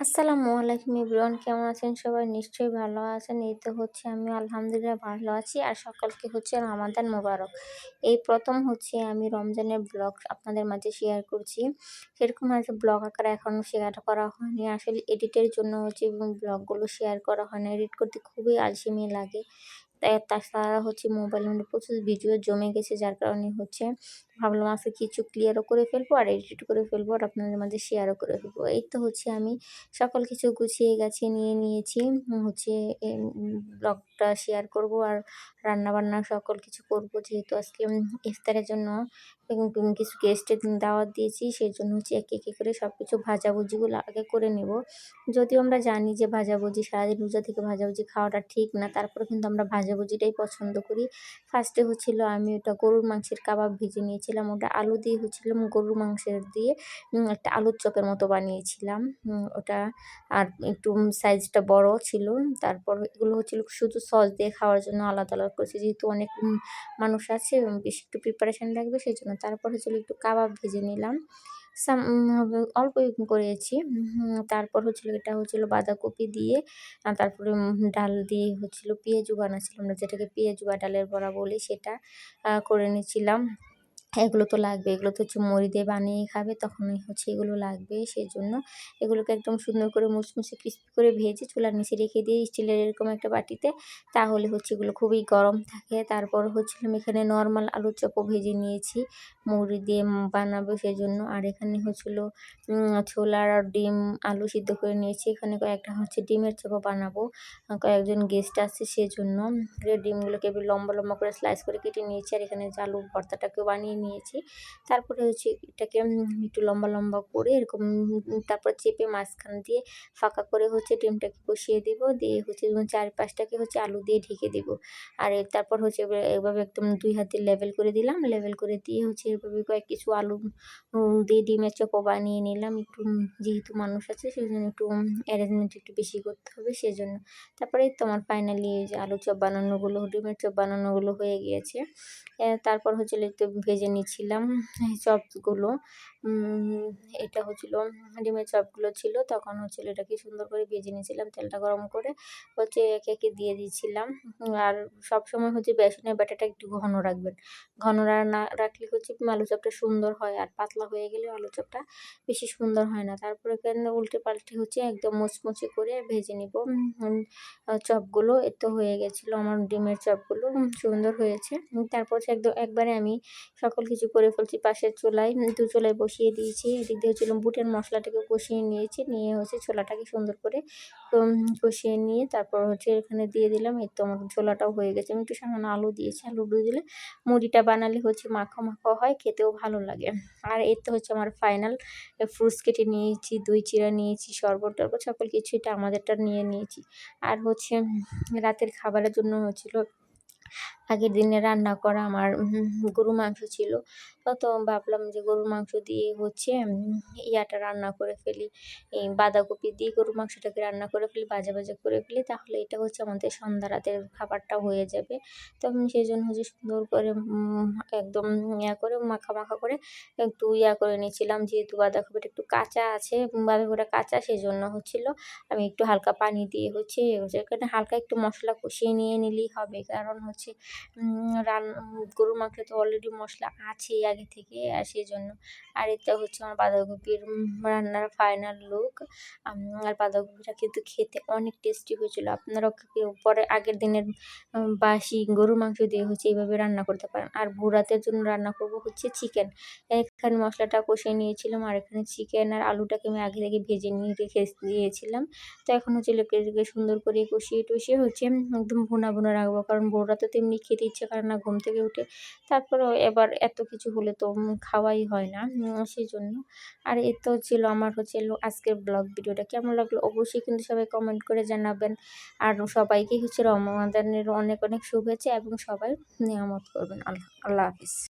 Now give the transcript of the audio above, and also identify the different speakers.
Speaker 1: আসসালামু আলাইকুম এভরিওয়ান, কেমন আছেন সবাই? নিশ্চয়ই ভালো আছেন। এই তো আমি আলহামদুলিল্লাহ ভালো আছি। আর সকলকে রমাদান মোবারক। এই প্রথম আমি রমজানের ব্লগ আপনাদের মাঝে শেয়ার করছি। সেরকম একটা ব্লগ আকারে এখনো শেয়ার করা হয়নি। আসলে এডিটের জন্য ব্লগগুলো শেয়ার করা হয় না। এডিট করতে খুবই আলসেমি লাগে। তাছাড়া মোবাইলের মধ্যে প্রচুর ভিডিও জমে গেছে, যার কারণে ভাবলাম আজকে কিছু ক্লিয়ারও করে ফেলবো আর এডিট করে ফেলবো আর আপনাদের মাঝে শেয়ারও করে ফেলবো। এই তো আমি সকল কিছু গুছিয়ে গাছিয়ে নিয়ে নিয়েছি। ব্লগটা শেয়ার করব আর রান্নাবান্না সকল কিছু করব, যেহেতু আজকে ইফতারের জন্য কিছু গেস্টের দাওয়াত দিয়েছি। সেজন্য একে একে করে সবকিছু ভাজাভুজিগুলো আগে করে নেব। যদিও আমরা জানি যে ভাজাভুজি সারাদিন রোজা থেকে ভাজাভুজি খাওয়াটা ঠিক না, তারপরে কিন্তু আমরা ভাজাভুজিটাই পছন্দ করি। ফার্স্টে আমি ওটা গরুর মাংসের কাবাব ভেজে নিয়েছিলাম। ওটা আলু দিয়ে গরুর মাংসের দিয়ে একটা আলুর চপের মতো বানিয়েছিলাম। ওটা আর একটু সাইজটা বড় ছিল। তারপর এগুলো শুধু সস দিয়ে খাওয়ার জন্য আলাদা আলাদা করেছি, যেহেতু অনেক মানুষ আছে বেশি একটু প্রিপারেশন লাগবে সেজন্য। তারপর একটু কাবাব ভেজে নিলাম। সাম অল্প করেছি। তারপর এটা বাঁধাকপি দিয়ে তারপরে ডাল দিয়ে পেঁয়াজু বানাচ্ছিলাম, আমরা যেটাকে পেঁয়াজু বা ডালের বড়া বলি, সেটা করে নিচ্ছিলাম। এগুলো তো লাগবে। এগুলো তো মুড়ি দিয়ে বানিয়ে খাবে, তখনই এগুলো লাগবে। সেজন্য এগুলোকে একদম সুন্দর করে মুচমুচে ক্রিস্পি করে ভেজে চুলার নিচে রেখে দিয়ে স্টিলের এরকম একটা বাটিতে, তাহলে এগুলো খুবই গরম থাকে। তারপর আমি এখানে নরমাল আলুর চপও ভেজে নিয়েছি, মুড়ি দিয়ে বানাবো সেজন্য। আর এখানে ছোলার আর ডিম আলু সিদ্ধ করে নিয়েছি। এখানে কয়েকটা ডিমের চপও বানাবো। কয়েকজন গেস্ট আছে সেজন্য। ডিমগুলোকে লম্বা লম্বা করে স্লাইস করে কেটে নিয়েছি। আর এখানে আলুর ভর্তাটাকেও বানিয়ে নিয়েছি। তারপরে এটাকে একটু লম্বা লম্বা করে এরকম তারপর চেপে মাঝখান দিয়ে ফাঁকা করে ডিমটাকে কষিয়ে দিব, দিয়ে চারপাশটাকে আলু দিয়ে ঢেকে দিব। আর তারপর এভাবে একদম 2 হাত দিয়ে লেভেল করে দিলাম। লেভেল করে দিয়ে এভাবে কিছু আলু দিয়ে ডিমের চপও বানিয়ে নিলাম। একটু যেহেতু মানুষ আছে সেজন্য একটু অ্যারেঞ্জমেন্ট একটু বেশি করতে হবে সেজন্য। তারপরে এই তো আমার ফাইনালি এই যে আলুর চপ বানানোগুলো, ডিমের চপ বানানোগুলো হয়ে গিয়েছে। তারপর একটু ভেজে নিচ্ছিলাম চপগুলো। এটা ডিমের চপগুলো ছিল, তখন এটাকে সুন্দর করে ভেজে নিয়েছিলাম। তেলটা গরম করে একে একে দিয়ে দিচ্ছিলাম। আর সবসময় বেসনের ব্যাটারটা একটু ঘন রাখবেন। ঘন না রাখলে আলু চপটা সুন্দর হয়, আর পাতলা হয়ে গেলে আলু চপটা বেশি সুন্দর হয় না। তারপরে এখানে উল্টে পাল্টে একদম মুচমুচে করে ভেজে নিব চপগুলো। এ তো হয়ে গেছিলো আমার ডিমের চপগুলো, সুন্দর হয়েছে। তারপর একবারে আমি সকল কিছু করে ফেলছি। পাশের চুলায় চুলায় বসিয়ে দিয়েছি। এদিক দিয়ে বুটের মশলাটাকে কষিয়ে নিয়েছি, নিয়ে ছোলাটাকে সুন্দর করে কষিয়ে নিয়ে তারপর এখানে দিয়ে দিলাম। এই তো আমার ছোলাটাও হয়ে গেছে। আমি একটু সামান্য আলু দিয়েছি। আলু দিলে মুড়িটা বানালে মাখো মাখো হয়, খেতেও ভালো লাগে। আর এই তো আমার ফাইনাল ফ্রুটস কেটে নিয়েছি, দই চিড়া নিয়েছি, শরবত টরবত সকল কিছু এটা আমাদেরটা নিয়ে নিয়েছি। আর রাতের খাবারের জন্য আগের দিনে রান্না করা আমার গরুর মাংস ছিল। তো ভাবলাম যে গরুর মাংস দিয়ে ইয়াটা রান্না করে ফেলি, এই বাঁধাকপি দিয়ে গরুর মাংসটাকে রান্না করে ফেলি, ভাজা ভাজা করে ফেলি, তাহলে এটা আমাদের সন্ধ্যা রাতের খাবারটা হয়ে যাবে। তো আমি সেজন্য সুন্দর করে একদম করে মাখা মাখা করে একটু করে নিয়েছিলাম, যেহেতু বাঁধাকপিটা একটু কাঁচা আছে, বাঁধাকপিটা কাঁচা, সেজন্য আমি একটু হালকা পানি দিয়ে এখানে হালকা একটু মশলা কষিয়ে নিয়ে নিলেই হবে। কারণ গরুর মাংসে তো অলরেডি মশলা আছেই আগে থেকে, আর সেজন্য। আর এটা আমার বাঁধাকপির রান্নার ফাইনাল লুক। আর বাঁধাকপিটা কিন্তু খেতে অনেক টেস্টি হয়েছিল। আপনারাও পরে আগের দিনের বাসি গরুর মাংস দিয়ে এইভাবে রান্না করতে পারেন। আর ভোর-রাতের জন্য রান্না করব চিকেন। এখানে মশলাটা কষিয়ে নিয়েছিলাম, আর এখানে চিকেন আর আলুটাকে আমি আগে থেকে ভেজে নিয়ে রেখে দিয়েছিলাম। তো এখন লেকে সুন্দর করে কষিয়ে টষিয়ে একদম ভুনা ভুনা রাখবো, কারণ ভোর-রাতে তো এমনি খেতে ইচ্ছে করে না ঘুম থেকে উঠে। তারপরেও এবার এত কিছু হলে তো খাওয়াই হয় না, সেজন্য। আর এই তো আমার আজকের ব্লগ ভিডিওটা কেমন লাগলো অবশ্যই কিন্তু সবাই কমেন্ট করে জানাবেন। আর সবাইকে রমাদানের অনেক অনেক শুভেচ্ছা, এবং সবাই নিয়ামত করবেন। আল্লাহ হাফিজ।